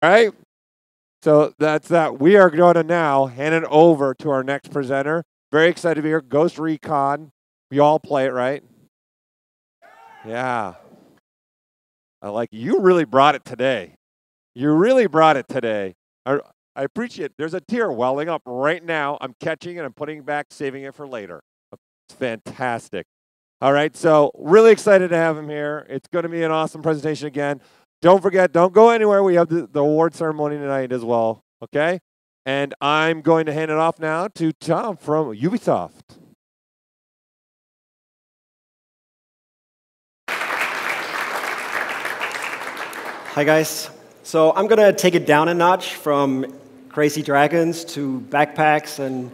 All right? So that's that. We are going to now hand it over to our next presenter. Very excited to be here. Ghost Recon. We all play it, right? Yeah. I like you really brought it today. You really brought it today. I appreciate it. There's a tear welling up right now. I'm catching it. I'm putting it back, saving it for later. It's fantastic. All right, so really excited to have him here. It's going to be an awesome presentation again. Don't forget, don't go anywhere. We have the award ceremony tonight as well, okay? And I'm going to hand it off now to Tom from Ubisoft. Hi, guys. So I'm going to take it down a notch from crazy dragons to backpacks and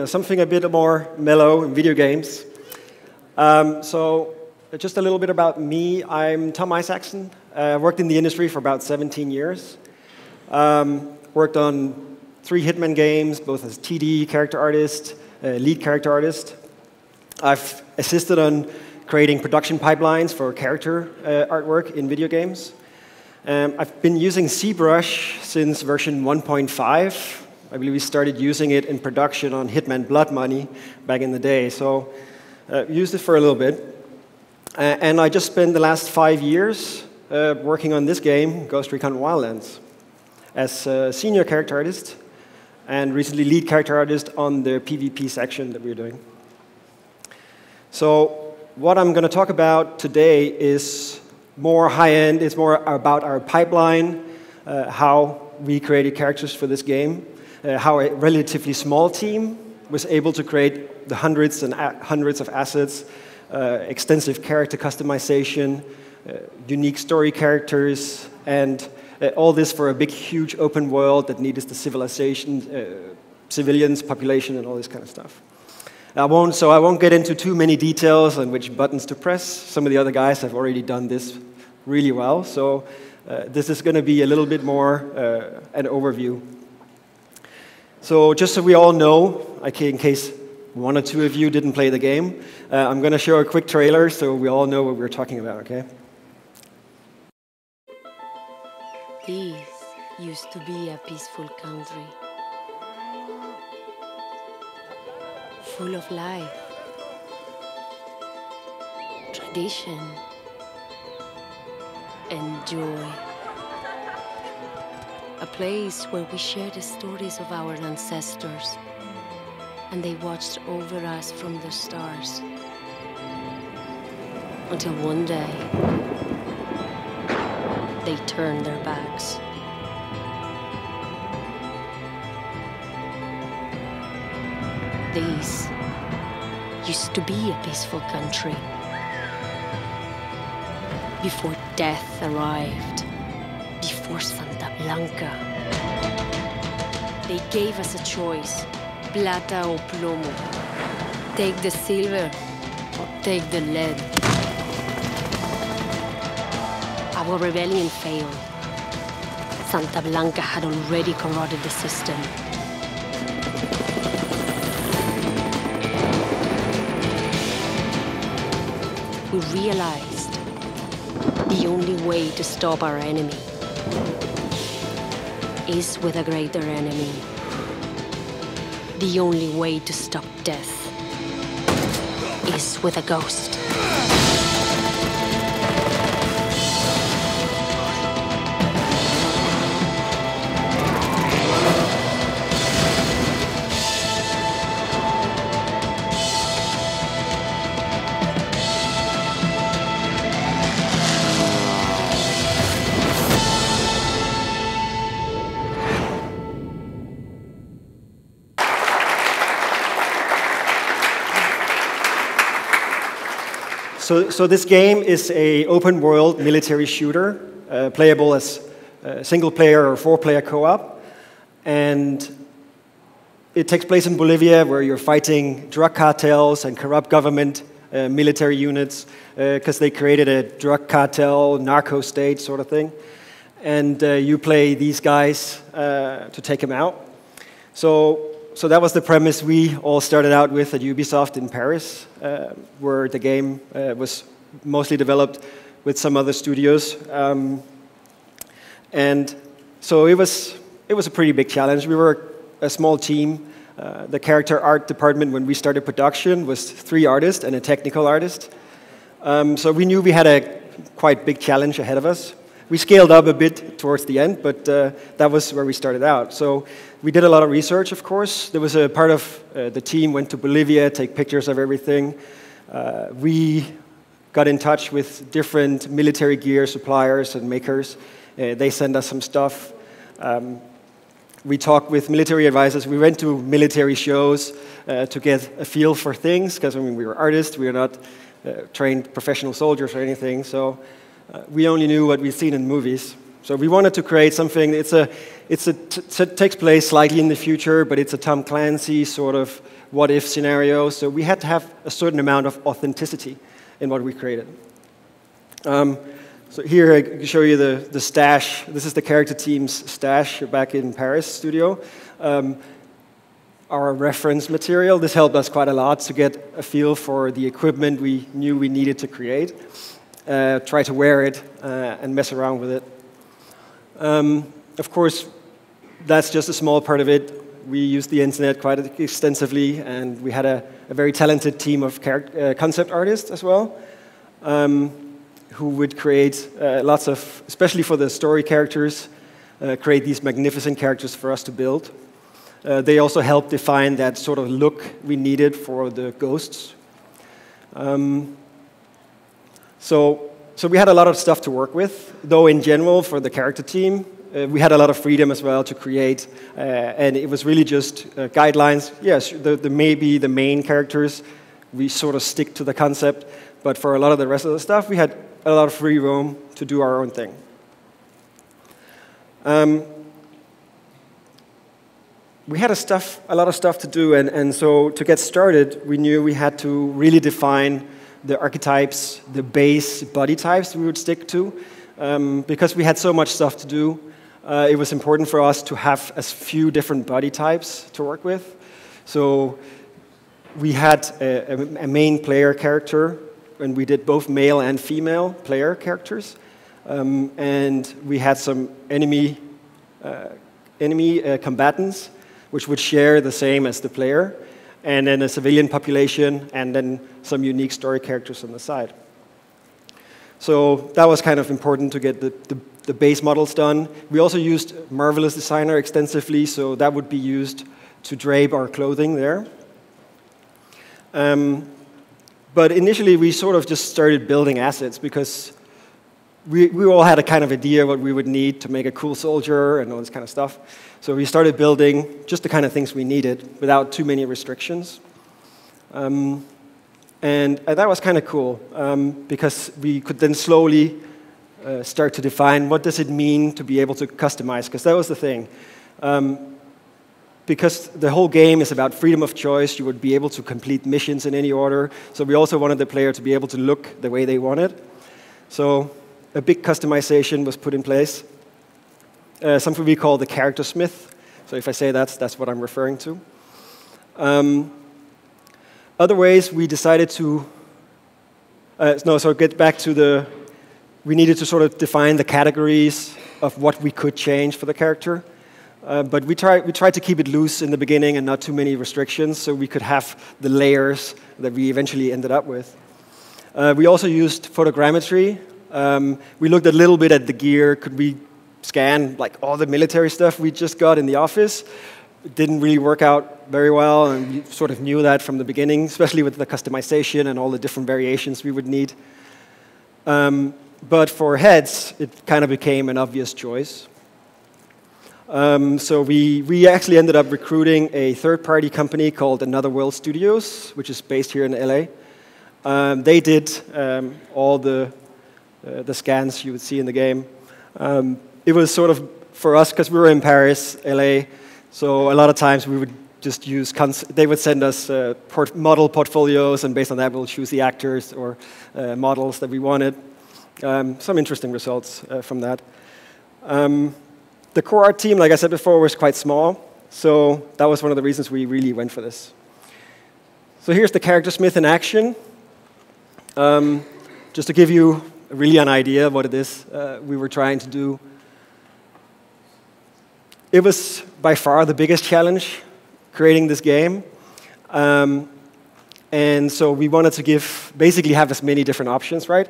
something a bit more mellow in video games. So just a little bit about me. I'm Tom Isaacson. I've worked in the industry for about 17 years. Worked on 3 Hitman games, both as TD character artist, lead character artist. I've assisted on creating production pipelines for character artwork in video games. I've been using ZBrush since version 1.5. I believe we started using it in production on Hitman Blood Money back in the day. So used it for a little bit. And I just spent the last 5 years working on this game, Ghost Recon Wildlands, as a senior character artist and recently lead character artist on the PvP section that we're doing. So what I'm going to talk about today is more high-end. It's more about our pipeline, how we created characters for this game, how a relatively small team was able to create the hundreds and hundreds of assets, extensive character customization, unique story characters, and all this for a big, huge open world that needed the civilization, civilians, population, and all this kind of stuff. I won't get into too many details on which buttons to press. Some of the other guys have already done this really well, so this is going to be a little bit more an overview. So just so we all know, in case 1 or 2 of you didn't play the game, I'm going to show a quick trailer so we all know what we're talking about, okay? This used to be a peaceful country, full of life, tradition, and joy. A place where we shared the stories of our ancestors, and they watched over us from the stars. Until one day, they turned their backs. This used to be a peaceful country before death arrived, before Santa Blanca. They gave us a choice, plata o plomo. Take the silver or take the lead. Our rebellion failed. Santa Blanca had already corroded the system. We realized the only way to stop our enemy is with a greater enemy. The only way to stop death is with a ghost. So this game is an open-world military shooter, playable as single-player or 4-player co-op. And it takes place in Bolivia, where you're fighting drug cartels and corrupt government military units, because they created a drug cartel, narco state sort of thing. And you play these guys to take them out. So that was the premise we all started out with at Ubisoft in Paris, where the game was mostly developed with some other studios. And So it was a pretty big challenge. We were a small team. The character art department, when we started production, was 3 artists and a technical artist. So we knew we had a quite big challenge ahead of us. We scaled up a bit towards the end, but that was where we started out. So we did a lot of research, of course. There was a part of the team went to Bolivia, take pictures of everything. We got in touch with different military gear suppliers and makers. They sent us some stuff. We talked with military advisors. We went to military shows to get a feel for things, because I mean, we were artists. We were not trained professional soldiers or anything. So we only knew what we'd seen in movies. So we wanted to create something. It takes place slightly in the future, but it's a Tom Clancy sort of what-if scenario. So we had to have a certain amount of authenticity in what we created. So here I can show you the stash. This is the character team's stash back in Paris studio. Our reference material. This helped us quite a lot to get a feel for the equipment we knew we needed to create. Try to wear it and mess around with it. Of course, that's just a small part of it. We used the internet quite extensively, and we had a very talented team of concept artists as well, who would create lots of, especially for the story characters, create these magnificent characters for us to build. They also helped define that sort of look we needed for the ghosts. So we had a lot of stuff to work with, though in general for the character team, we had a lot of freedom as well to create, and it was really just guidelines. Yes, maybe the main characters, we sort of stick to the concept, but for a lot of the rest of the stuff, we had a lot of free room to do our own thing. We had a lot of stuff to do, and so to get started, we knew we had to really define the archetypes, the base body types we would stick to. Because we had so much stuff to do, it was important for us to have as few different body types to work with. So we had a main player character, and we did both male and female player characters. And we had some enemy combatants, which would share the same as the player, and then a civilian population, and then some unique story characters on the side. So that was kind of important to get the base models done. We also used Marvelous Designer extensively, so that would be used to drape our clothing there. But initially, we sort of just started building assets, because we all had a kind of idea what we would need to make a cool soldier and all this kind of stuff. So we started building just the kind of things we needed without too many restrictions. And that was kind of cool, because we could then slowly start to define what does it mean to be able to customize, because that was the thing. Because the whole game is about freedom of choice, you would be able to complete missions in any order, so we also wanted the player to be able to look the way they wanted. So a big customization was put in place, something we call the character smith. So if I say that's what I'm referring to. Other ways we decided to, get back to we needed to sort of define the categories of what we could change for the character. But we tried to keep it loose in the beginning and not too many restrictions, so we could have the layers that we eventually ended up with. We also used photogrammetry. We looked a little bit at the gear. Could we scan like all the military stuff we just got in the office? It didn't really work out very well, and we sort of knew that from the beginning, especially with the customization and all the different variations we would need. But for heads, it kind of became an obvious choice. So we actually ended up recruiting a third-party company called Another World Studios, which is based here in LA. They did all the scans you would see in the game. It was sort of, for us, because we were in Paris, LA, so a lot of times we would just use, they would send us model portfolios, and based on that we'll choose the actors or models that we wanted. Some interesting results from that. The core art team, like I said before, was quite small, so that was one of the reasons we really went for this. So here's the character smith in action. Just to give you really an idea of what it is we were trying to do. it was by far the biggest challenge creating this game. And so we wanted to basically have as many different options, right?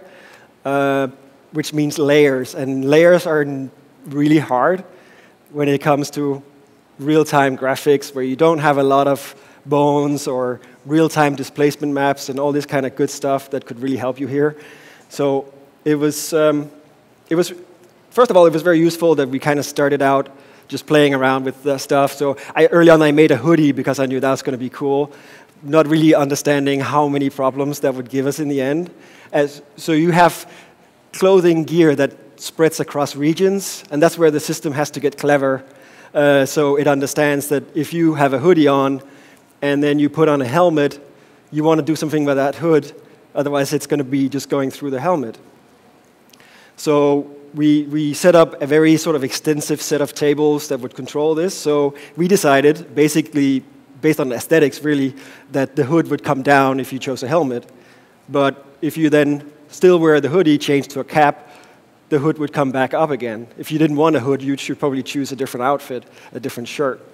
Which means layers. And layers are really hard when it comes to real-time graphics, where you don't have a lot of bones or real-time displacement maps and all this kind of good stuff that could really help you here. So it was first of all, it was very useful that we kind of started out just playing around with the stuff. So early on, I made a hoodie because I knew that was going to be cool, not really understanding how many problems that would give us in the end. So you have clothing gear that spreads across regions, and that's where the system has to get clever. So it understands that if you have a hoodie on and then you put on a helmet, you want to do something with that hood, otherwise it's going to be just going through the helmet. So we set up a very sort of extensive set of tables that would control this. So we decided, basically, based on aesthetics really, that the hood would come down if you chose a helmet. But if you then still wear the hoodie, change to a cap, the hood would come back up again. If you didn't want a hood, you should probably choose a different outfit, a different shirt.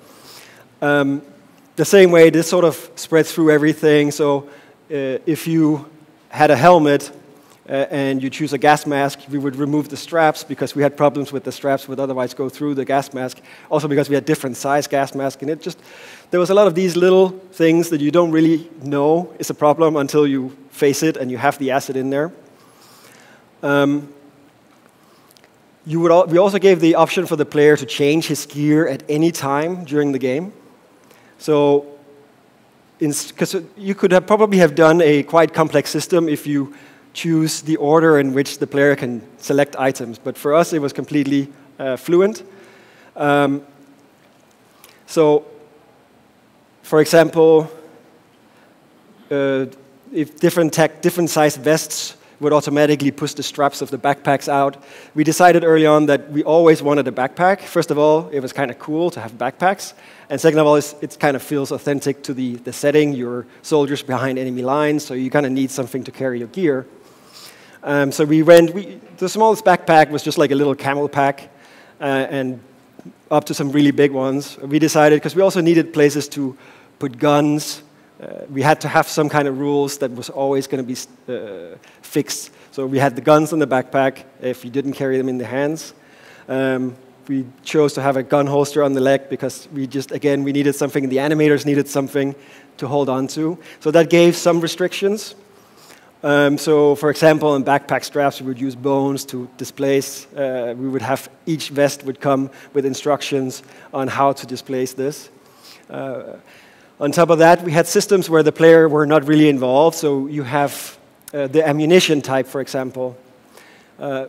The same way, this sort of spreads through everything. So if you had a helmet and you choose a gas mask, we would remove the straps because we had problems with the straps would otherwise go through the gas mask. Also because we had different size gas masks, and there was a lot of these little things that you don't really know is a problem until you face it and you have the asset in there. We also gave the option for the player to change his gear at any time during the game. So, because you could probably have done a quite complex system if you choose the order in which the player can select items. But for us, it was completely fluent. So, for example, if different size vests would automatically push the straps of the backpacks out. We decided early on that we always wanted a backpack. First of all, it was kind of cool to have backpacks. And second of all, it kind of feels authentic to the setting. You're soldiers behind enemy lines, so you kind of need something to carry your gear. So the smallest backpack was just like a little camel pack, and up to some really big ones. We decided, because we also needed places to put guns. We had to have some kind of rules that was always going to be fixed. So we had the guns in the backpack if you didn't carry them in the hands. We chose to have a gun holster on the leg because we needed something, the animators needed something to hold on to. So that gave some restrictions. So for example, in backpack straps, we would use bones to displace. We would have, each vest would come with instructions on how to displace this. On top of that, we had systems where the player were not really involved. So you have the ammunition type, for example.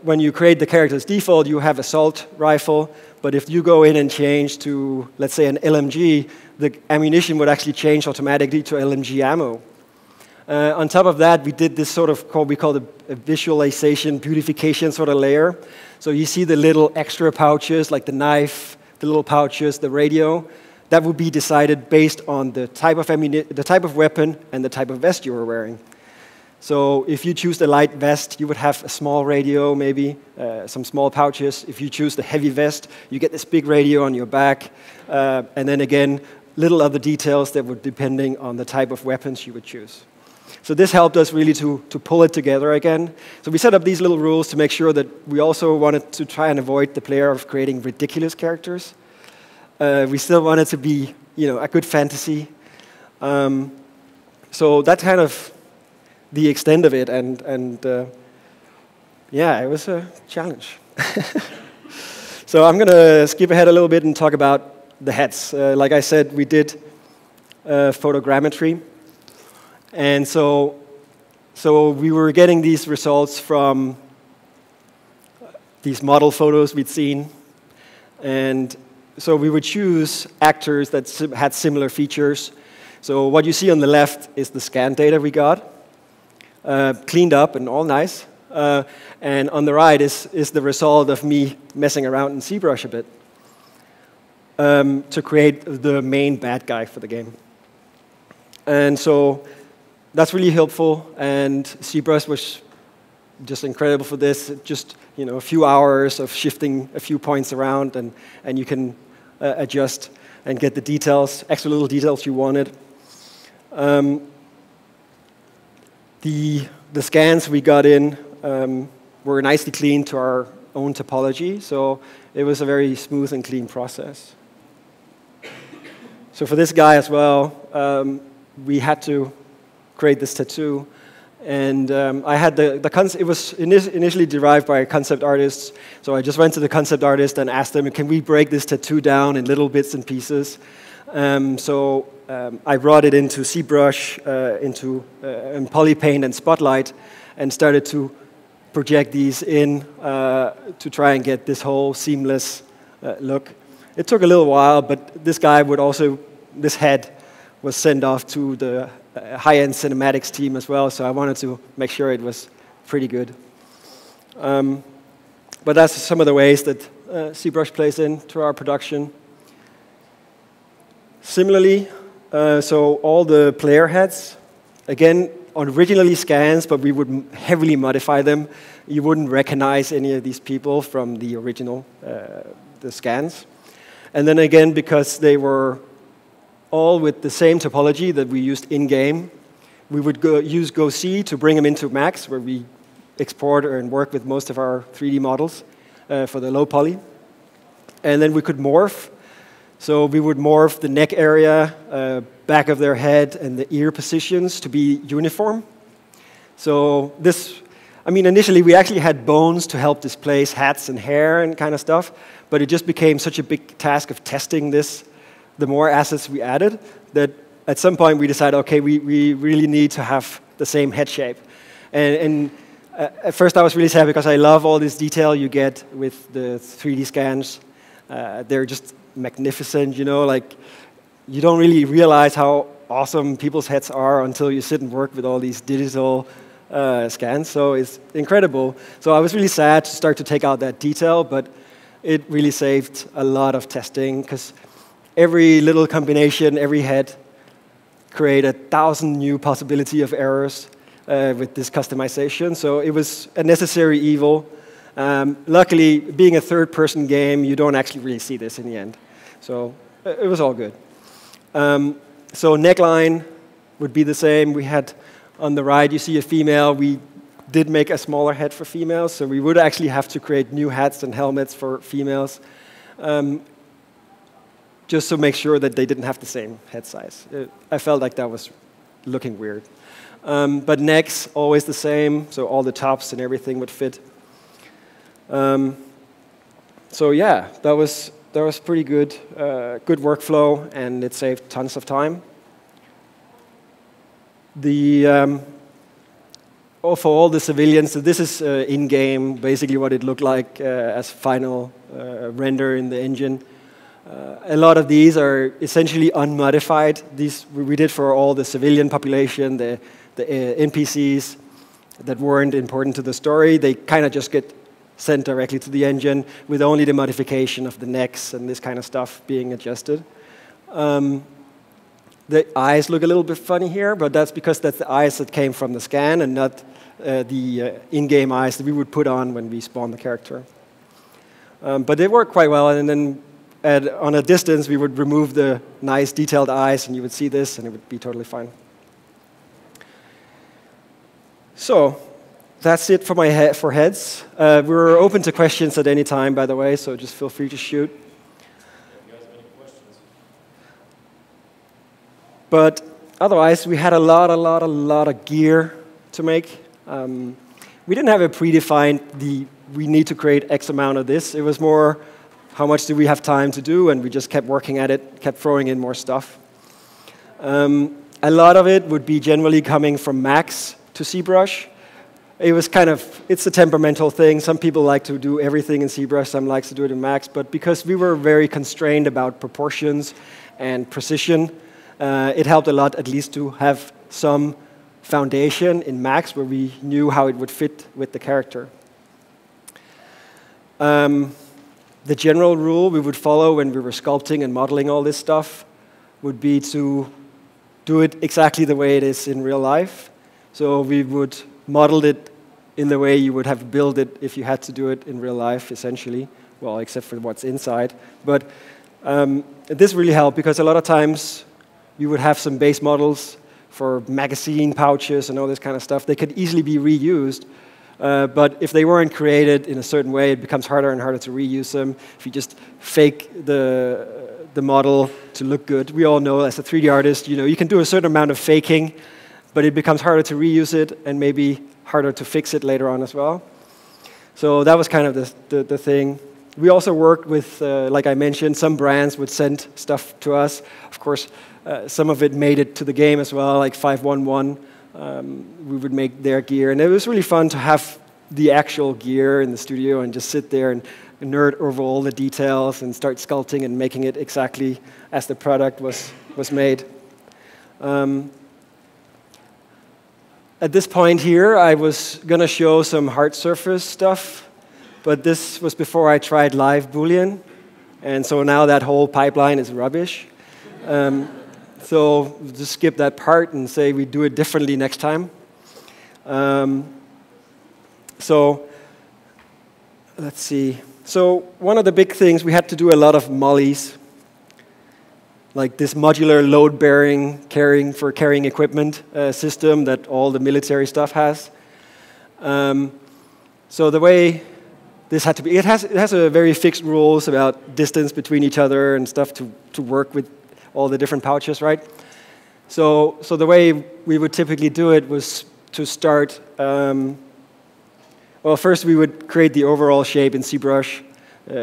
When you create the character's default, you have assault rifle. But if you go in and change to, let's say, an LMG, the ammunition would actually change automatically to LMG ammo. On top of that, we did this sort of, we call it a visualization, beautification sort of layer. So you see the little extra pouches, like the knife, the little pouches, the radio. That would be decided based on the type of weapon and the type of vest you were wearing. So if you choose the light vest, you would have a small radio, maybe some small pouches. If you choose the heavy vest, you get this big radio on your back. And then again, little other details that were depending on the type of weapons you would choose. So this helped us really to pull it together again. So we set up these little rules to make sure that we also wanted to try and avoid the player of creating ridiculous characters. We still wanted to be, a good fantasy. So that's kind of the extent of it, and yeah, it was a challenge. So I'm going to skip ahead a little bit and talk about the heads. Like I said, we did photogrammetry, and so we were getting these results from these model photos we'd seen, and so we would choose actors that had similar features. So what you see on the left is the scan data we got, cleaned up and all nice. And on the right is the result of me messing around in ZBrush a bit to create the main bad guy for the game. And so that's really helpful, and ZBrush was just incredible for this. Just a few hours of shifting a few points around, and you can adjust and get the details, extra little details you wanted. The scans we got in were nicely cleaned to our own topology, so it was a very smooth and clean process. So for this guy as well, we had to create this tattoo. And I had it was initially derived by concept artists, so I just went to the concept artist and asked them, can we break this tattoo down in little bits and pieces? I brought it into ZBrush, into Polypaint and Spotlight, and started to project these in to try and get this whole seamless look. It took a little while, but this guy would also, this head was sent off to the high-end cinematics team as well, so I wanted to make sure it was pretty good. But that's some of the ways that ZBrush plays into our production. Similarly, so all the player heads, again, originally scans, but we would heavily modify them. You wouldn't recognize any of these people from the original, the scans. And then again, because they were all with the same topology that we used in-game, we would use GoC to bring them into Max, where we export and work with most of our 3D models for the low poly. And then we could morph. So we would morph the neck area, back of their head, and the ear positions to be uniform. So this, I mean, initially we actually had bones to help displace hats and hair and kind of stuff, but it just became such a big task of testing this, the more assets we added, that at some point we decided, okay, we really need to have the same head shape. And at first I was really sad because I love all this detail you get with the 3D scans. They're just magnificent, you know, like you don't really realize how awesome people's heads are until you sit and work with all these digital scans. So it's incredible. So I was really sad to start to take out that detail, but it really saved a lot of testing because every little combination, every head created 1,000 new possibility of errors with this customization. So it was a necessary evil. Luckily, being a third-person game, you don't actually really see this in the end. So it was all good. So neckline would be the same. We had on the right, you see a female. We did make a smaller head for females, so we would actually have to create new hats and helmets for females, just to make sure that they didn't have the same head size. I felt like that was looking weird. But necks, always the same, so all the tops and everything would fit. So yeah, that was pretty good, good workflow, and it saved tons of time. For all the civilians, so this is in-game, basically what it looked like as final render in the engine. A lot of these are essentially unmodified. These we did for all the civilian population, the NPCs that weren't important to the story. They kind of just get sent directly to the engine with only the modification of the necks and this kind of stuff being adjusted. The eyes look a little bit funny here, but that's because that's the eyes that came from the scan and not the in-game eyes that we would put on when we spawn the character. But they work quite well, and then on a distance we would remove the nice detailed eyes and you would see this and it would be totally fine. So that's it for for heads. We're open to questions at any time, by the way, so just feel free to shoot. You guys have any questions? But otherwise, we had a lot of gear to make. We didn't have a predefined, we need to create X amount of this. It was more, how much do we have time to do? And we just kept working at it, kept throwing in more stuff. A lot of it would be generally coming from Max to ZBrush. It was kind of, it's a temperamental thing. Some people like to do everything in ZBrush, some likes to do it in Max. But because we were very constrained about proportions and precision, it helped a lot at least to have some foundation in Max where we knew how it would fit with the character. The general rule we would follow when we were sculpting and modeling all this stuff would be to do it exactly the way it is in real life. So we would model it in the way you would have built it if you had to do it in real life, essentially. Well, except for what's inside. But This really helped because a lot of times you would have some base models for magazine pouches and all this kind of stuff. They could easily be reused, but if they weren't created in a certain way, it becomes harder and harder to reuse them. If you just fake the model to look good, we all know as a 3D artist, you can do a certain amount of faking, but it becomes harder to reuse it and maybe harder to fix it later on as well. So that was kind of the thing. We also worked with, like I mentioned, some brands would send stuff to us. Of course, some of it made it to the game as well, like 511. We would make their gear. And it was really fun to have the actual gear in the studio and just sit there and nerd over all the details and start sculpting and making it exactly as the product was made. At this point here, I was going to show some hard surface stuff, but this was before I tried live Boolean, and so now that whole pipeline is rubbish. So just skip that part and say we do it differently next time. So let's see. So one of the big things, we had to do a lot of mollies, like this modular load-bearing carrying equipment system that all the military stuff has. So the way this had to be, it has a very fixed rules about distance between each other and stuff to work with all the different pouches, right? So the way we would typically do it was to start. Well, first we would create the overall shape in ZBrush,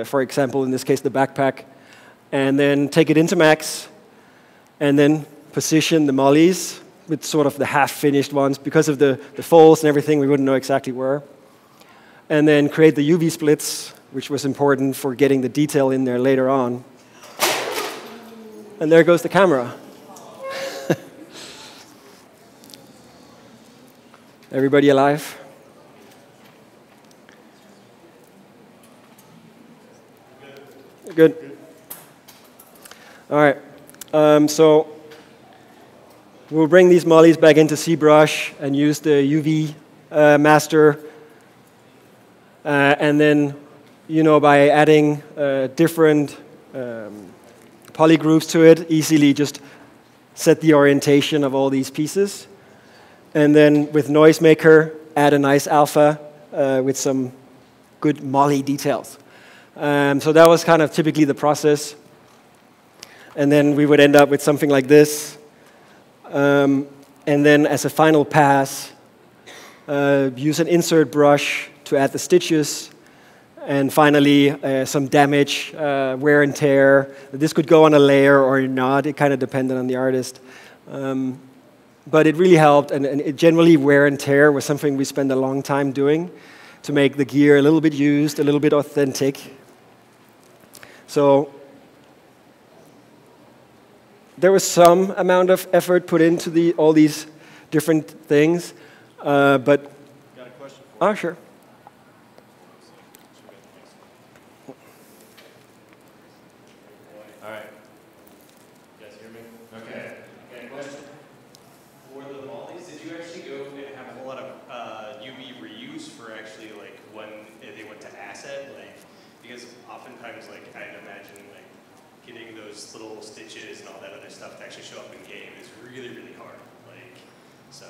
for example, in this case the backpack, and then take it into Max, and then position the mollies with sort of the half-finished ones. Because of the folds and everything, we wouldn't know exactly where. And then create the UV splits, which was important for getting the detail in there later on. And there goes the camera. Everybody alive? Good. All right. So we'll bring these mollies back into ZBrush and use the UV master. And then, by adding different polygroups to it, easily just set the orientation of all these pieces. And then with Noisemaker, add a nice alpha with some good molly details. So that was kind of typically the process. And then we would end up with something like this. And then as a final pass, use an insert brush to add the stitches. And finally, some damage, wear and tear. This could go on a layer or not. It kind of depended on the artist. But it really helped. And generally, wear and tear was something we spent a long time doing to make the gear a little bit used, a little bit authentic. So there was some amount of effort put into all these different things, but... Got a question? Oh, sure. All right. You guys hear me? Okay. Okay, question. For the mollies, did you actually go and have a whole lot of UV reuse for actually, like, when they went to asset? Like, because oftentimes, like, I'd imagine, like, getting those little stitches and all that other stuff to actually show up in game is really, really hard. Like, so.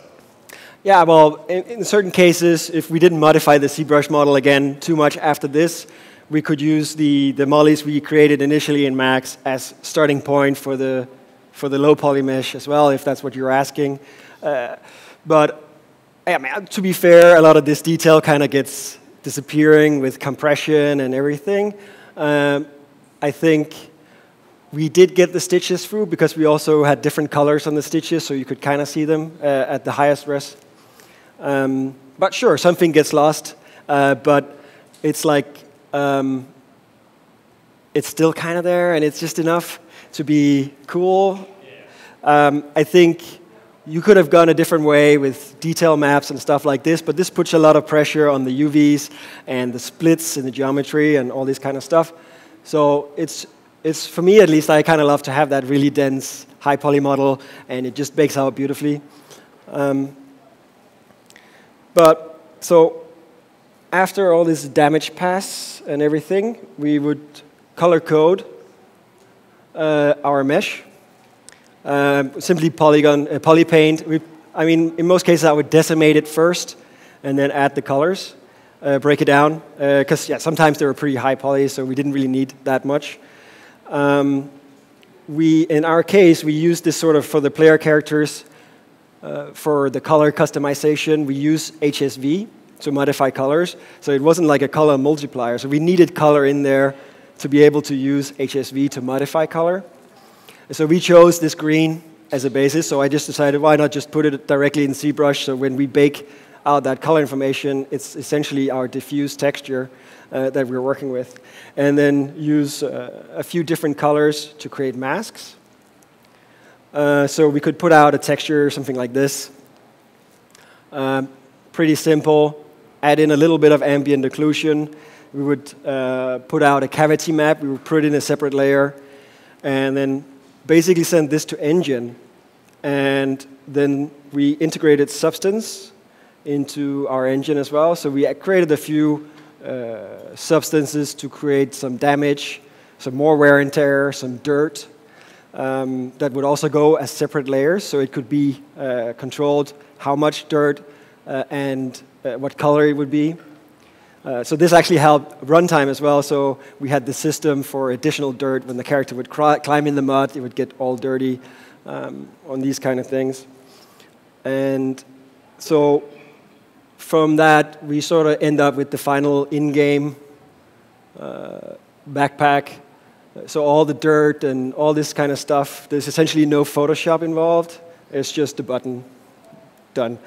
Yeah, well, in certain cases, if we didn't modify the ZBrush model again too much after this, we could use the mollies we created initially in Max as starting point for the low poly mesh as well, if that's what you're asking. But I mean, to be fair, a lot of this detail kind of gets disappearing with compression and everything. I think we did get the stitches through because we also had different colors on the stitches, so you could kind of see them at the highest res. But sure, something gets lost, but it's like it's still kind of there, and it's just enough to be cool. Yeah. I think you could have gone a different way with detail maps and stuff like this, but this puts a lot of pressure on the UVs and the splits in the geometry and all this kind of stuff. So it's for me at least, I kind of love to have that really dense high poly model, and it just bakes out beautifully. But so after all this damage pass and everything, we would color code our mesh. Simply polypaint. I mean, in most cases, I would decimate it first and then add the colors, break it down. Because, yeah, sometimes they were pretty high poly, so we didn't really need that much. In our case, we used this sort of for the player characters. For the color customization, we use HSV to modify colors. So it wasn't like a color multiplier. So we needed color in there to be able to use HSV to modify color. So we chose this green as a basis. So I just decided, why not just put it directly in ZBrush? So when we bake out that color information, it's essentially our diffuse texture that we're working with. And then use a few different colors to create masks. So we could put out a texture, something like this. Pretty simple. Add in a little bit of ambient occlusion. We would put out a cavity map. We would put it in a separate layer. And then basically send this to engine. And then we integrated substance into our engine as well. So we created a few substances to create some damage, some more wear and tear, some dirt. That would also go as separate layers, so it could be controlled how much dirt and what color it would be. So this actually helped runtime as well, so we had the system for additional dirt. When the character would climb in the mud, it would get all dirty on these kind of things. And so from that, we sort of end up with the final in-game backpack. So all the dirt and all this kind of stuff, there's essentially no Photoshop involved. It's just a button, done.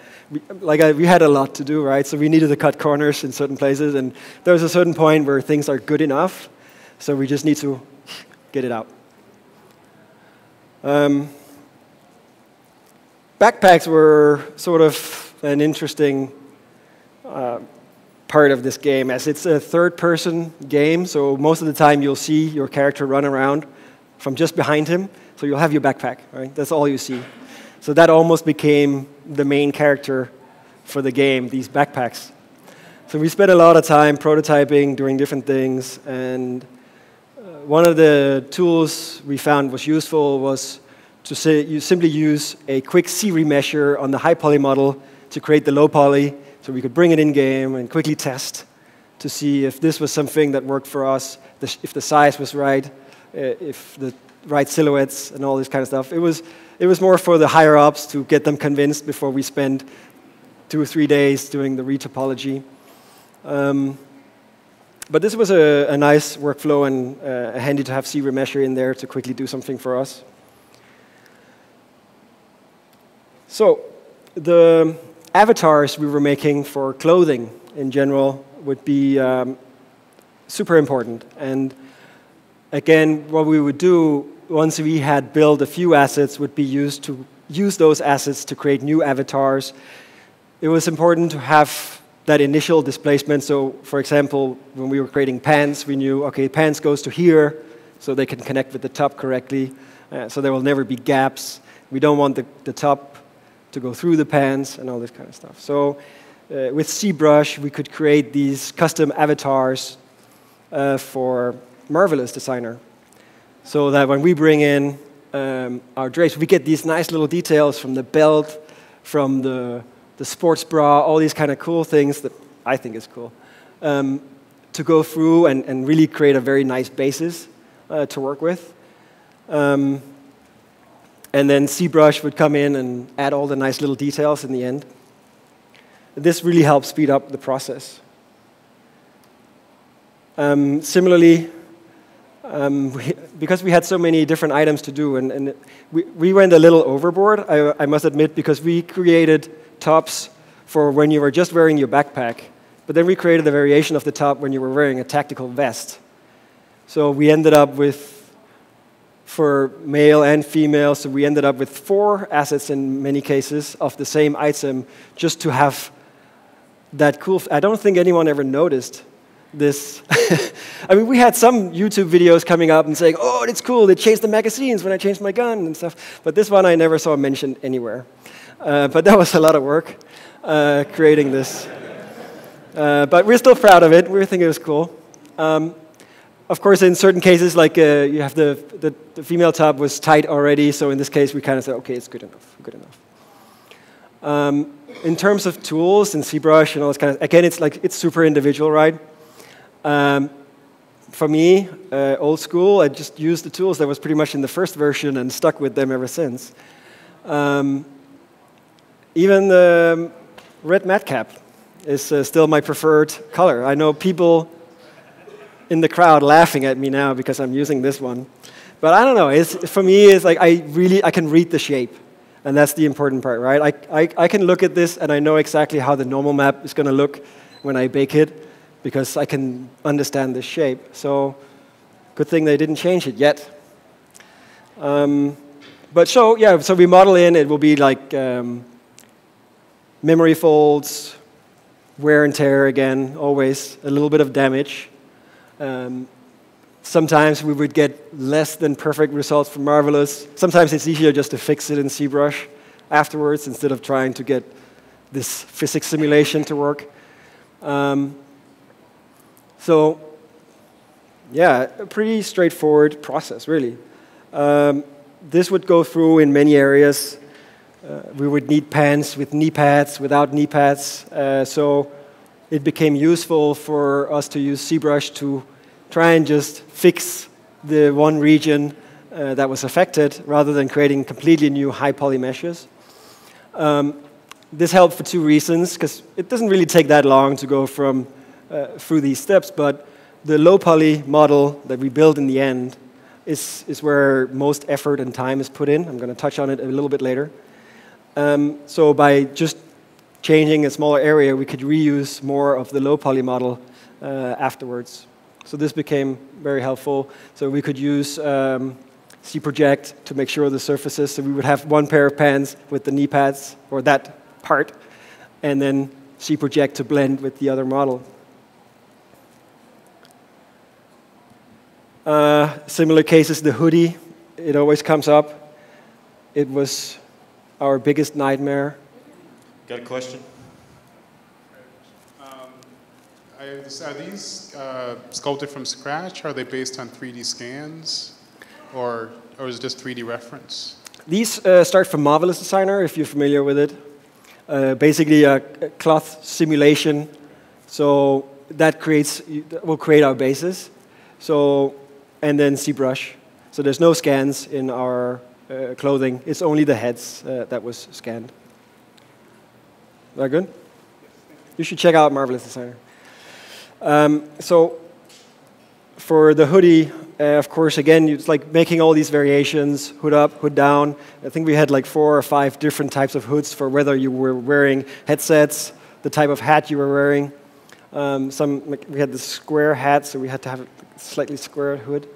We had a lot to do, right? So we needed to cut corners in certain places, and there was a certain point where things are good enough, so we just need to get it out. Backpacks were sort of an interesting part of this game, as it's a third-person game, so most of the time you'll see your character run around from just behind him, so you'll have your backpack, right? That's all you see. So that almost became the main character for the game, these backpacks. So we spent a lot of time prototyping, doing different things, and one of the tools we found was useful was to say you simply use a quick C-remesher on the high poly model to create the low poly. So we could bring it in-game and quickly test to see if this was something that worked for us, if the size was right, if the right silhouettes and all this kind of stuff. It was more for the higher-ups to get them convinced before we spend 2 or 3 days doing the retopology. But this was a nice workflow and handy to have C-remesher in there to quickly do something for us. So the avatars we were making for clothing in general would be super important. And again, what we would do once we had built a few assets would be used to use those assets to create new avatars. It was important to have that initial displacement. So, for example, when we were creating pants, we knew, okay, pants goes to here, so they can connect with the top correctly. So there will never be gaps. We don't want the top to go through the pants and all this kind of stuff. So with ZBrush, we could create these custom avatars for Marvelous Designer. So that when we bring in our drapes, we get these nice little details from the belt, from the sports bra, all these kind of cool things that I think is cool, to go through and really create a very nice basis to work with. And then ZBrush would come in and add all the nice little details in the end. This really helps speed up the process. Similarly, because we had so many different items to do, and we went a little overboard, I must admit, because we created tops for when you were just wearing your backpack, but then we created a variation of the top when you were wearing a tactical vest. So we ended up with, for male and female, so we ended up with 4 assets in many cases of the same item, just to have that cool. I don't think anyone ever noticed this. I mean, we had some YouTube videos coming up and saying, oh, it's cool, they changed the magazines when I changed my gun and stuff. But this one I never saw mentioned anywhere. But that was a lot of work, creating this. But we're still proud of it. We think it was cool. of course, in certain cases, like you have the female tub was tight already, so in this case, we kind of said, okay, it's good enough, good enough. In terms of tools and ZBrush and all this kind of, again, it's super individual, right? For me, old school, I just used the tools that was pretty much in the first version and stuck with them ever since. Even the red matcap is still my preferred color. I know people in the crowd laughing at me now because I'm using this one. But I don't know, for me, it's like I can read the shape. And that's the important part, right? I can look at this and I know exactly how the normal map is going to look when I bake it because I can understand the shape. So good thing they didn't change it yet. So we model in, it will be like memory folds, wear and tear again, always a little bit of damage. Sometimes we would get less than perfect results from Marvelous. Sometimes it's easier just to fix it in ZBrush afterwards instead of trying to get this physics simulation to work. So, yeah, a pretty straightforward process, really. This would go through in many areas. We would need pans with knee pads, without knee pads. So it became useful for us to use ZBrush to try and just fix the one region that was affected rather than creating completely new high poly meshes. This helped for two reasons, because it doesn't really take that long to go from through these steps, but the low poly model that we build in the end is where most effort and time is put in. I'm going to touch on it a little bit later. So by just changing a smaller area, we could reuse more of the low poly model afterwards. So this became very helpful. So we could use ZProject to make sure the surfaces, so we would have one pair of pans with the knee pads, or that part, and then ZProject to blend with the other model. Similar cases, the Hoodie, it always comes up. It was our biggest nightmare. Got a question? Are these sculpted from scratch? Are they based on 3D scans? Or is it just 3D reference? These start from Marvelous Designer, if you're familiar with it. Basically a cloth simulation. So that will create our bases. So, and then ZBrush. So there's no scans in our clothing. It's only the heads that was scanned. Is that good? You should check out Marvelous Designer. So for the Hoodie, of course, again, it's like making all these variations, hood up, hood down. I think we had like 4 or 5 different types of hoods for whether you were wearing headsets, the type of hat you were wearing. We had the square hat, so we had to have a slightly square hood.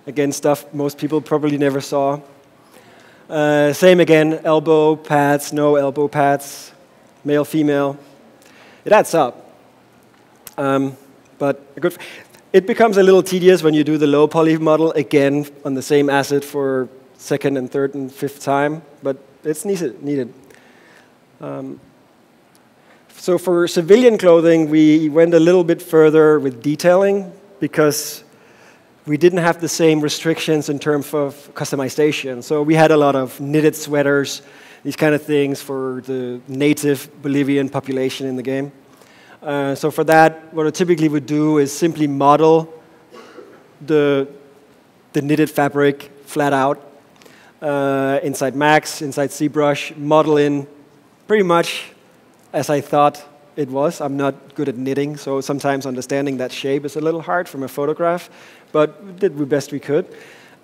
Again, stuff most people probably never saw. Same again, elbow pads, no elbow pads, male, female. It adds up. But it becomes a little tedious when you do the low poly model again on the same asset for second and third and fifth time, but it's needed. So for civilian clothing, we went a little bit further with detailing because we didn't have the same restrictions in terms of customization. So we had a lot of knitted sweaters, these kind of things for the native Bolivian population in the game. So for that, what I typically would do is simply model the knitted fabric flat out inside Max, inside ZBrush, model in pretty much as I thought it was. I'm not good at knitting, so sometimes understanding that shape is a little hard from a photograph, but we did the best we could.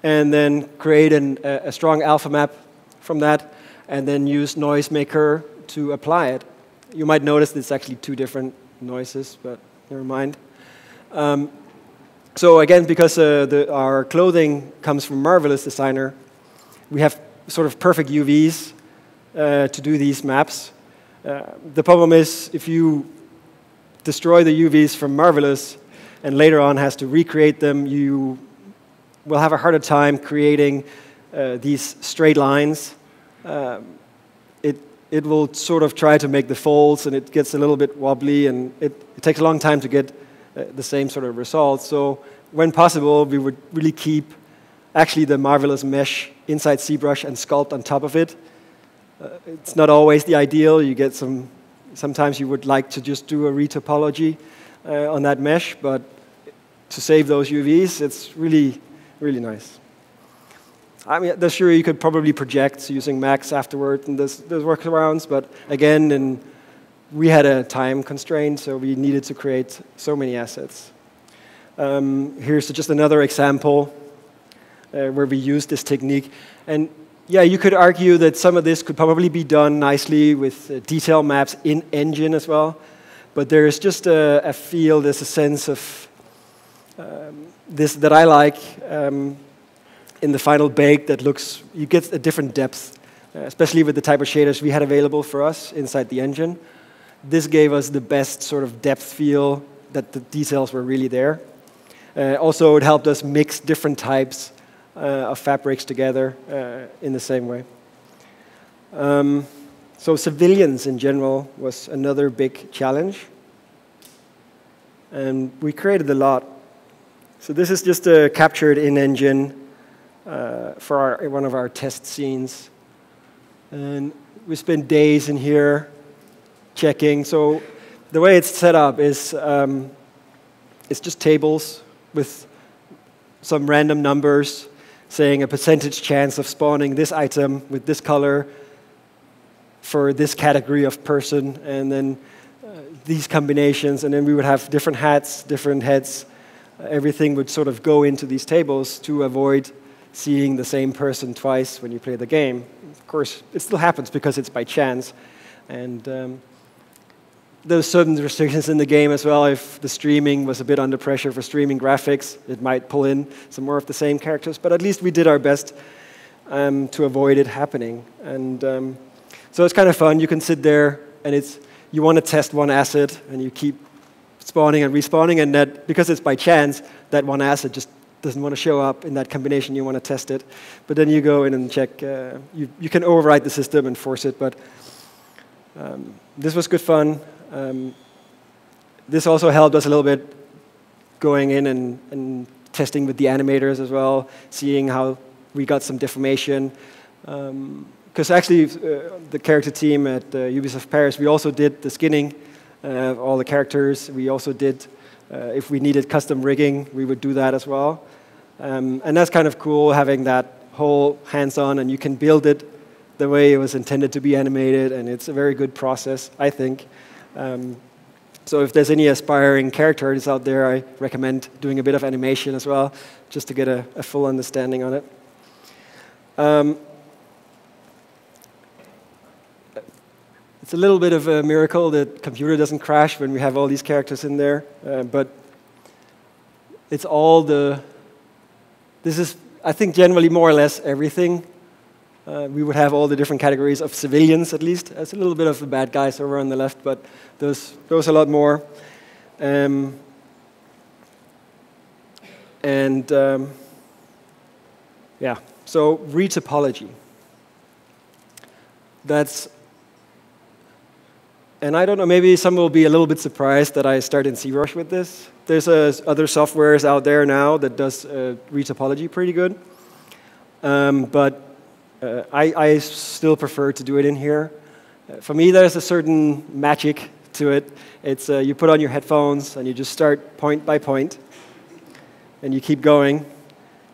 And then create a strong alpha map from that, and then use Noisemaker to apply it. You might notice it's actually 2 different noises, but never mind. So again, because our clothing comes from Marvelous Designer, we have sort of perfect UVs to do these maps. The problem is if you destroy the UVs from Marvelous and later on has to recreate them, you will have a harder time creating these straight lines. It will sort of try to make the folds, and it gets a little bit wobbly, and it takes a long time to get the same sort of result. So when possible, we would really keep actually the marvelous mesh inside ZBrush and sculpt on top of it. It's not always the ideal. You get sometimes you would like to just do a retopology on that mesh, but to save those UVs, it's really, really nice. I mean, sure, you could probably project using Max afterward, and there's workarounds, but again, we had a time constraint, so we needed to create so many assets. Here's just another example where we used this technique. And yeah, you could argue that some of this could probably be done nicely with detail maps in engine as well, but there's just a feel, there's a sense of this that I like in the final bake that looks, you get a different depth, especially with the type of shaders we had available for us inside the engine. This gave us the best sort of depth feel that the details were really there. Also, it helped us mix different types of fabrics together in the same way. So civilians in general was another big challenge. And we created a lot. So this is just captured in engine for one of our test scenes. And we spent days in here checking. So the way it's set up is it's just tables with some random numbers saying a percentage chance of spawning this item with this color for this category of person, and then these combinations, and then we would have different hats, different heads. Everything would sort of go into these tables to avoid seeing the same person twice when you play the game. Of course, it still happens because it's by chance. And there's certain restrictions in the game as well. If the streaming was a bit under pressure for streaming graphics, it might pull in some more of the same characters. But at least we did our best to avoid it happening. And so it's kind of fun. You can sit there, and you want to test one asset, and you keep spawning and respawning, and that, because it's by chance, that one asset just doesn't want to show up in that combination. You want to test it. But then you go in and check. You can override the system and force it. But this was good fun. This also helped us a little bit going in and testing with the animators as well, seeing how we got some deformation. Because actually, the character team at Ubisoft Paris, we also did the skinning of all the characters. We also did, if we needed custom rigging, we would do that as well. And that's kind of cool, having that whole hands-on, and you can build it the way it was intended to be animated, and it's a very good process, I think. So if there's any aspiring character artists out there, I recommend doing a bit of animation as well, just to get a full understanding on it. It's a little bit of a miracle that the computer doesn't crash when we have all these characters in there, but it's all this is, I think, generally more or less everything. We would have all the different categories of civilians, at least. There's a little bit of the bad guys over on the left, but there's a lot more. Yeah, so retopology. And I don't know, maybe some will be a little bit surprised that I started in ZBrush with this. There's other softwares out there now that does retopology pretty good. But I still prefer to do it in here. For me, there's a certain magic to it. It's you put on your headphones and you just start point by point, and you keep going.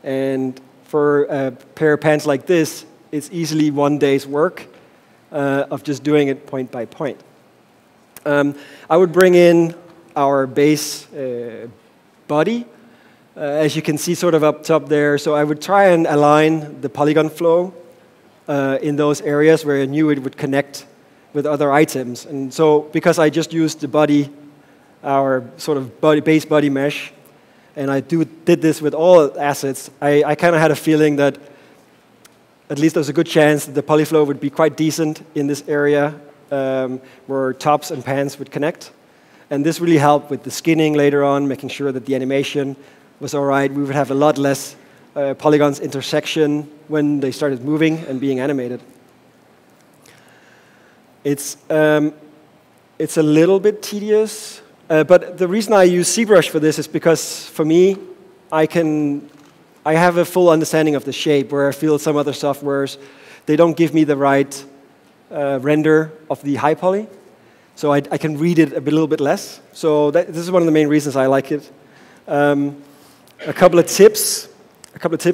And for a pair of pants like this, it's easily one day's work of just doing it point by point. I would bring in our base body, as you can see sort of up top there. So I would try and align the polygon flow in those areas where I knew it would connect with other items. And so because I just used the body, our sort of base body mesh, and I did this with all assets, I kind of had a feeling that at least there's a good chance that the polyflow would be quite decent in this area where tops and pants would connect. And this really helped with the skinning later on, making sure that the animation was all right. We would have a lot less polygons intersection when they started moving and being animated. It's a little bit tedious, But the reason I use ZBrush for this is because, for me, I have a full understanding of the shape, where I feel some other softwares, they don't give me the right render of the high poly. So I can read it a little bit less. So this is one of the main reasons I like it. A couple of tips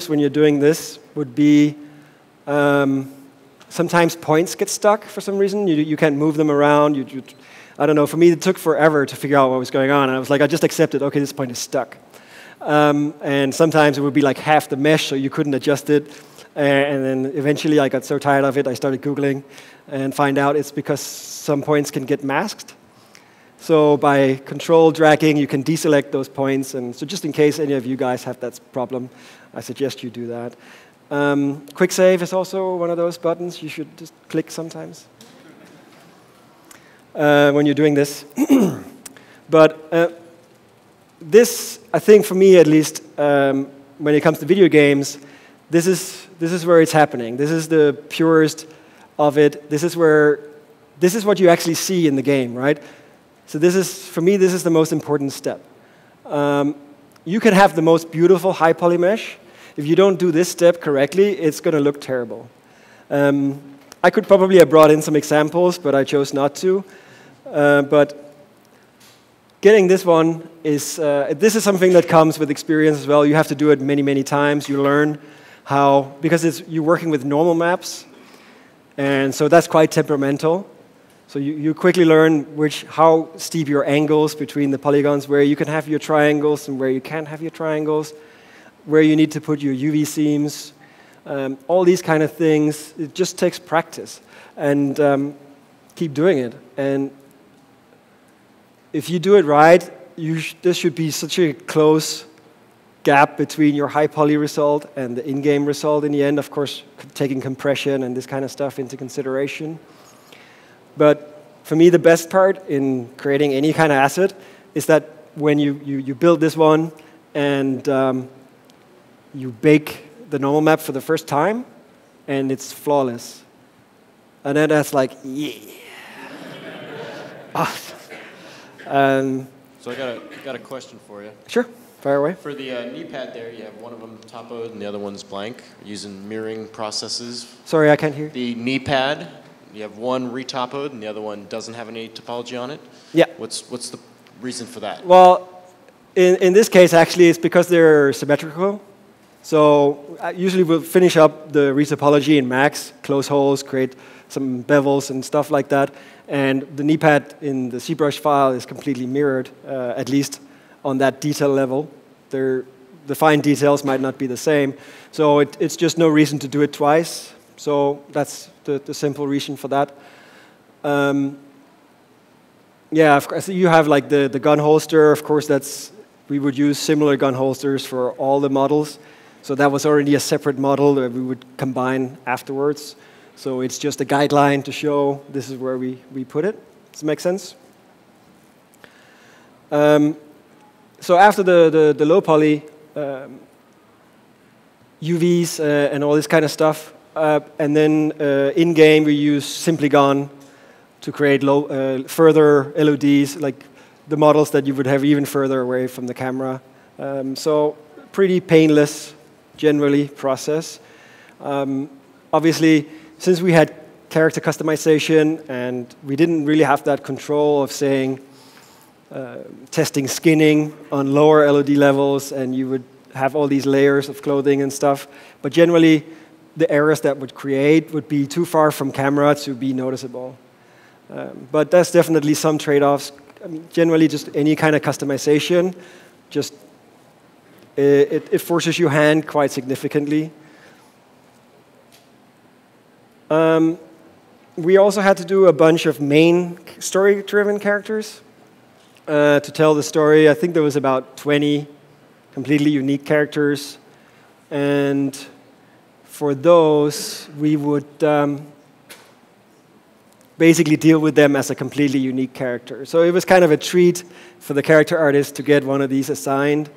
when you're doing this would be, sometimes points get stuck for some reason. You can't move them around. I don't know, for me it took forever to figure out what was going on. And I was like, I just accepted, okay, this point is stuck. And sometimes it would be like half the mesh, so you couldn't adjust it. And then eventually I got so tired of it, I started Googling and find out it's because some points can get masked. So by control dragging, you can deselect those points. And so just in case any of you guys have that problem, I suggest you do that. Quick save is also one of those buttons you should just click sometimes when you're doing this. But this, I think for me at least, when it comes to video games, this is where it's happening. This is the purest of it. This is what you actually see in the game, right? So for me, this is the most important step. You can have the most beautiful high poly mesh. If you don't do this step correctly, it's going to look terrible. I could probably have brought in some examples, but I chose not to. But getting this one is, this is something that comes with experience as well. You have to do it many, many times. You learn how, because you're working with normal maps, and so that's quite temperamental. So you quickly learn how steep your angles between the polygons, where you can have your triangles and where you can't have your triangles, where you need to put your UV seams, all these kind of things. It just takes practice, and keep doing it. And if you do it right, there should be such a close gap between your high poly result and the in-game result in the end, of course, taking compression and this kind of stuff into consideration. But for me, the best part in creating any kind of asset is that when you build this one and you bake the normal map for the first time, and it's flawless. And then that's like, yeah. Awesome. So I got a question for you. Sure, fire away. For the knee pad there, you have one of them topoed and the other one's blank, using mirroring processes. Sorry, I can't hear. The knee pad, you have one retopoed and the other one doesn't have any topology on it. Yeah. What's the reason for that? Well, in this case, actually, it's because they're symmetrical. So usually we'll finish up the retopology in Max, close holes, create some bevels and stuff like that. And the knee pad in the ZBrush file is completely mirrored, at least on that detail level. The fine details might not be the same. So it's just no reason to do it twice. So that's the simple reason for that. Yeah, of course, you have like the gun holster. Of course, we would use similar gun holsters for all the models. So that was already a separate model that we would combine afterwards. So it's just a guideline to show this is where we put it. Does it make sense? So after the low poly, UVs and all this kind of stuff, and then in-game we use Simply Gone to create further LODs, like the models that you would have even further away from the camera. So pretty painless, generally, process. Obviously, since we had character customization and we didn't really have that control of saying, testing skinning on lower LOD levels, and you would have all these layers of clothing and stuff. But generally, the errors that would create would be too far from camera to be noticeable. But there's definitely some trade-offs. I mean, generally, just any kind of customization, just it forces your hand quite significantly. We also had to do a bunch of main story-driven characters to tell the story. I think there was about 20 completely unique characters. And for those, we would basically deal with them as a completely unique character. So it was kind of a treat for the character artist to get one of these assigned.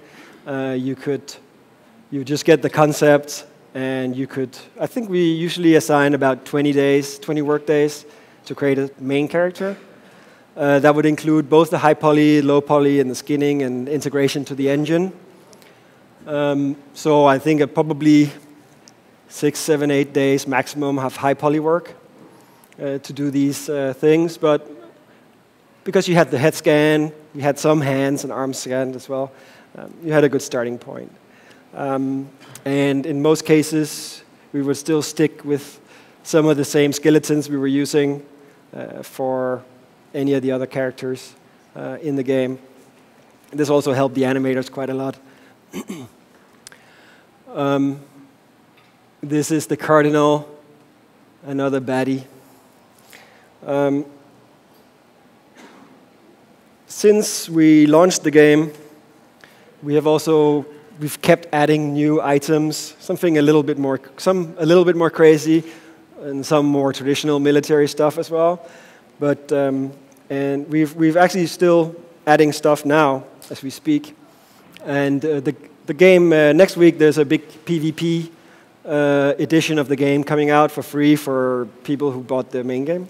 You just get the concept, and you could, I think we usually assign about 20 work days to create a main character. That would include both the high poly, low poly, and the skinning and integration to the engine. So I think probably 6, 7, 8 days maximum have high poly work to do these things. But because you had the head scan, you had some hands and arms scanned as well, you had a good starting point. And in most cases, we would still stick with some of the same skeletons we were using for any of the other characters in the game. This also helped the animators quite a lot. This is the Cardinal, another baddie. Since we launched the game, we've kept adding new items, something a little bit more crazy, and some more traditional military stuff as well. But and we've actually still adding stuff now as we speak. And the game next week, there's a big PvP edition of the game coming out for free for people who bought the main game.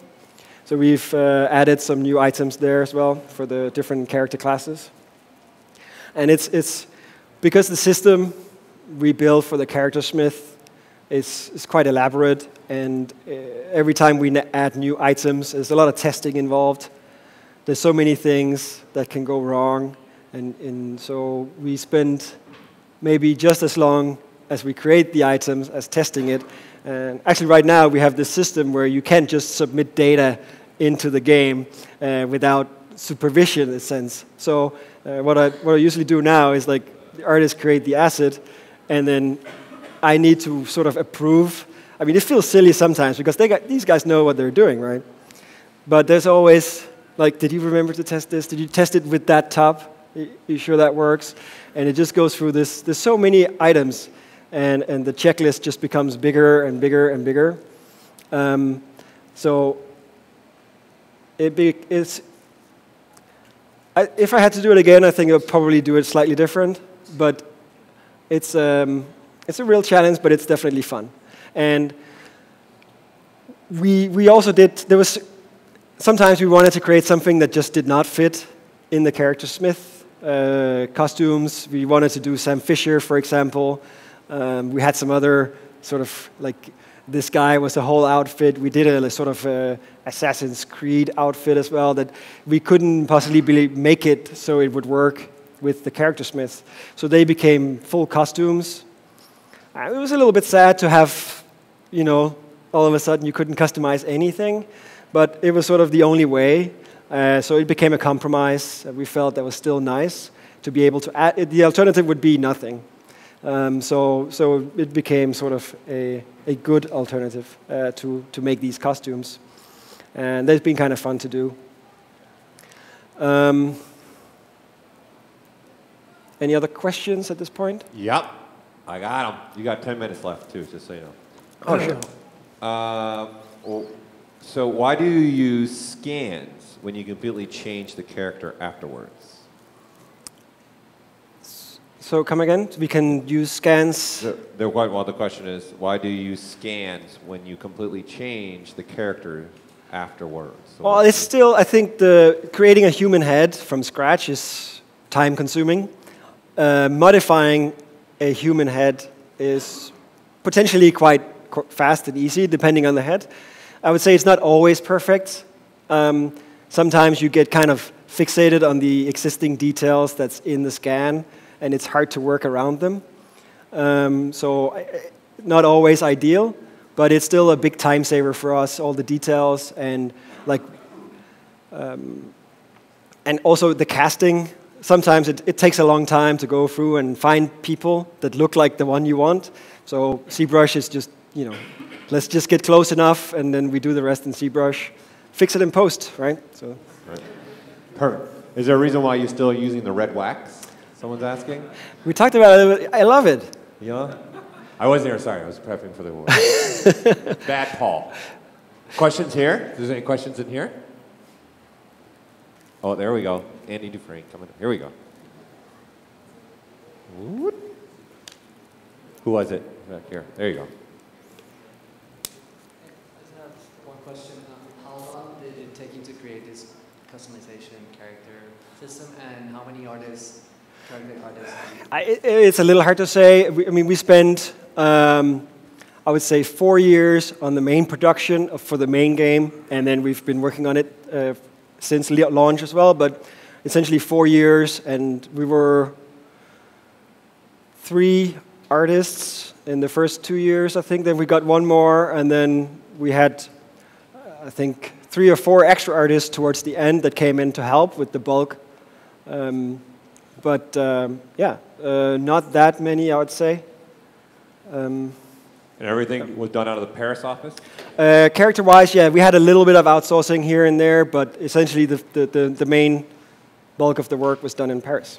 So we've added some new items there as well for the different character classes. And it's because the system we built for the character smith is quite elaborate, and every time we add new items, there's a lot of testing involved. There's so many things that can go wrong, and so we spend maybe just as long as we create the items as testing it. And actually right now we have this system where you can't just submit data into the game without supervision in a sense. So what I usually do now is like the artists create the asset, and then I need to sort of approve. I mean, it feels silly sometimes because these guys know what they're doing, right? But there's always, like, did you remember to test this? Did you test it with that top? You sure that works? And it just goes through this. There's so many items, and the checklist just becomes bigger and bigger and bigger. So if I had to do it again, I think I'd probably do it slightly different. But it's a real challenge, but it's definitely fun. And we also did, sometimes we wanted to create something that just did not fit in the character smith. Costumes, we wanted to do Sam Fisher, for example. We had some other sort of, like, this guy was a whole outfit. We did a sort of Assassin's Creed outfit as well that we couldn't possibly make it so it would work with the character smiths. So they became full costumes. It was a little bit sad to have, you know, all of a sudden you couldn't customize anything, but it was sort of the only way. So it became a compromise. We felt that was still nice to be able to add. The alternative would be nothing. So it became sort of a good alternative to make these costumes. And that's been kind of fun to do. Any other questions at this point? Yep, I got them. You got 10 minutes left, too, just so you know. Oh, sure. Well, so why do you use scans when you completely change the character afterwards? So come again? We can use scans. Well, the question is, why do you use scans when you completely change the character afterwards? So well, it's still, I think creating a human head from scratch is time-consuming. Modifying a human head is potentially quite fast and easy, depending on the head. I would say it's not always perfect. Sometimes you get kind of fixated on the existing details that's in the scan, and it's hard to work around them. So not always ideal, but it's still a big time saver for us, all the details, and like, and also the casting. Sometimes it takes a long time to go through and find people that look like the one you want. So ZBrush is just, you know, let's just get close enough, and then we do the rest in ZBrush. Fix it in post, right? So. Right. Perfect. Is there a reason why you're still using the red wax? Someone's asking. We talked about it. I love it. Yeah. I wasn't there. Sorry, I was prepping for the word. Bad Paul. Questions here? Is there any questions in here? Oh, there we go. Andy Dufresne coming. Here we go. Who was it? Back here. There you go. I just have one question. How long did it take you to create this customization character system, and how many artists, character artists? It's a little hard to say. I mean, we spent, I would say, 4 years on the main production for the main game, and then we've been working on it since launch as well, but essentially 4 years, and we were 3 artists in the first 2 years, I think. Then we got one more, and then we had, I think, 3 or 4 extra artists towards the end that came in to help with the bulk. Not that many, I would say. And everything was done out of the Paris office? Character-wise, yeah, we had a little bit of outsourcing here and there, but essentially the main bulk of the work was done in Paris.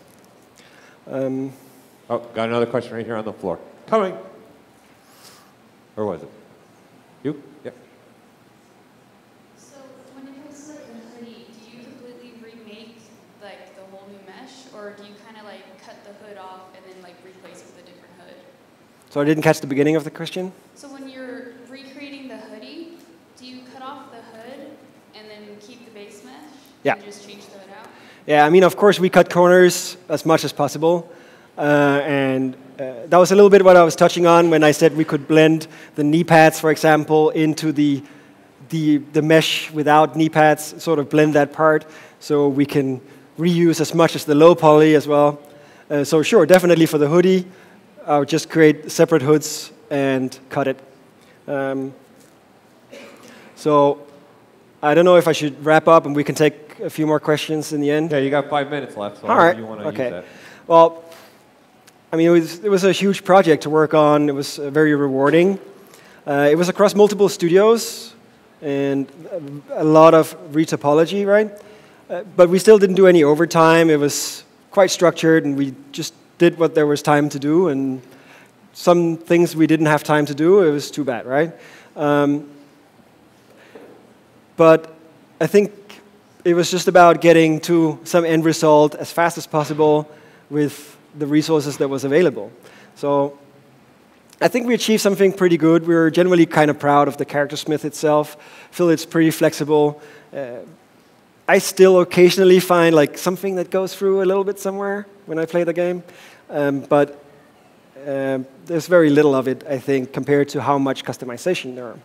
Oh, got another question right here on the floor. Coming. Or was it? You? Yeah. So when it comes to the hoodie, do you completely remake like the whole new mesh, or do you kind of like cut the hood off and then like replace it with a different hood? So I didn't catch the beginning of the question. So when you're recreating the hoodie, do you cut off the hood and then keep the base mesh? Yeah. And just change the hood out? Yeah, I mean, of course, we cut corners as much as possible. That was a little bit what I was touching on when I said we could blend the knee pads, for example, into the mesh without knee pads, sort of blend that part so we can reuse as much as the low poly as well. So sure, definitely for the hoodie, I would just create separate hoods and cut it. So I don't know if I should wrap up and we can take a few more questions in the end. Yeah, you got 5 minutes left, so all right. you want to okay. use that. Well, I mean, it was a huge project to work on. It was very rewarding. It was across multiple studios and a lot of retopology, right? But we still didn't do any overtime. It was quite structured, and we just did what there was time to do. And some things we didn't have time to do. It was too bad, right? But I think it was just about getting to some end result as fast as possible with the resources that was available. So I think we achieved something pretty good. We were generally kind of proud of the character smith itself. I feel it's pretty flexible. I still occasionally find like something that goes through a little bit somewhere when I play the game. But there's very little of it, I think, compared to how much customization there are.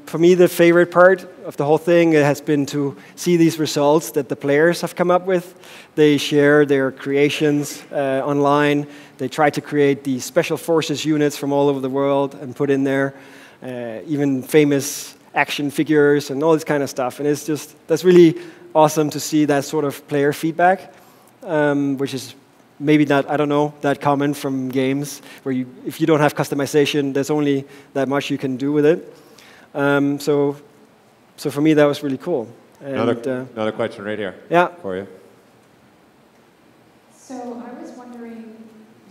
For me, the favorite part of the whole thing has been to see these results that the players have come up with. They share their creations online. They try to create the special forces units from all over the world and put in there even famous action figures and all this kind of stuff. And it's just, that's really awesome to see that sort of player feedback, which is maybe not, I don't know, that common from games where if you don't have customization, there's only that much you can do with it. So for me, that was really cool. And, another question right here. Yeah. For you. So I was wondering,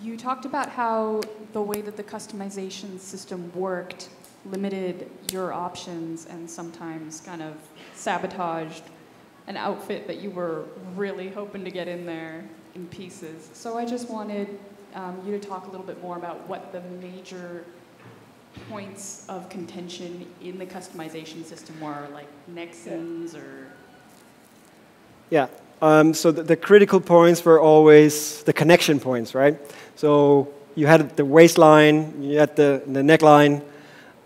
you talked about how the way that the customization system worked limited your options and sometimes kind of sabotaged an outfit that you were really hoping to get in there in pieces. So I just wanted you to talk a little bit more about what the major points of contention in the customization system were, like Nexons or... Yeah, so the critical points were always the connection points, right? So you had the waistline, you had the neckline,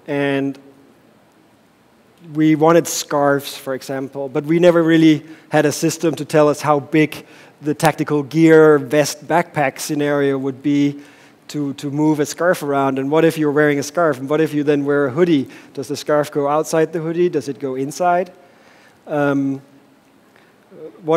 and we wanted scarves, for example, but we never really had a system to tell us how big the tactical gear, vest, backpack scenario would be to move a scarf around. And what if you're wearing a scarf? And what if you then wear a hoodie? Does the scarf go outside the hoodie? Does it go inside? What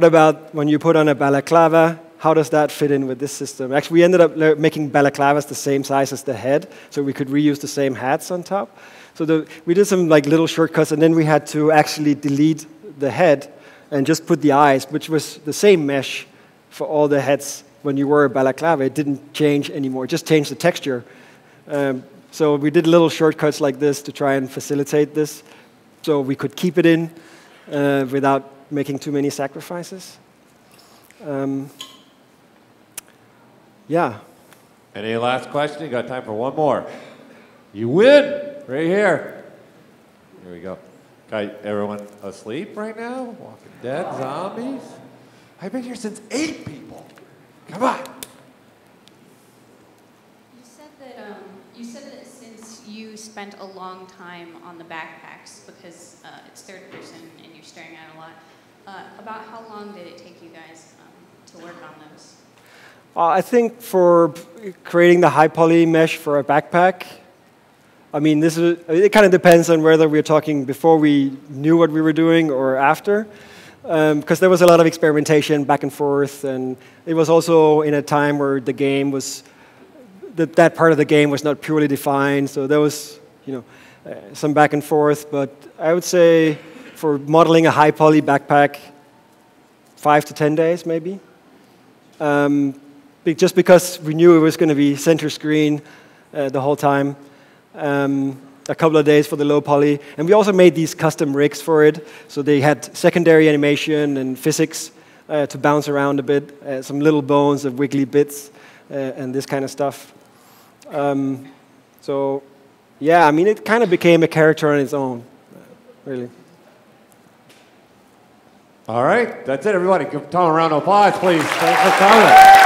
about when you put on a balaclava? How does that fit in with this system? Actually, we ended up making balaclavas the same size as the head, so we could reuse the same hats on top. So we did some like little shortcuts, and then we had to actually delete the head and just put the eyes, which was the same mesh for all the heads when you wore a balaclava. It didn't change anymore, it just changed the texture. So we did little shortcuts like this to try and facilitate this, so we could keep it in without making too many sacrifices. Yeah. Any last question? You got time for one more. You win right here. Here we go. Got everyone asleep right now? Walking Dead, zombies? I've been here since 8 people. Come on. You said that since you spent a long time on the backpacks because it's third person and you're staring at it a lot, about how long did it take you guys to work on those? I think for creating the high poly mesh for a backpack, I mean, it kind of depends on whether we're talking before we knew what we were doing or after, because there was a lot of experimentation back and forth, and it was also in a time where the game was, that part of the game was not purely defined, so there was, some back and forth. But I would say for modeling a high poly backpack, 5 to 10 days maybe. Just because we knew it was going to be center screen the whole time. A couple of days for the low poly. And we also made these custom rigs for it. So they had secondary animation and physics to bounce around a bit, some little bones of wiggly bits and this kind of stuff. So, yeah, I mean, it kind of became a character on its own, really. All right, that's it, everybody. Give Tom a round of applause, please. Thanks for coming.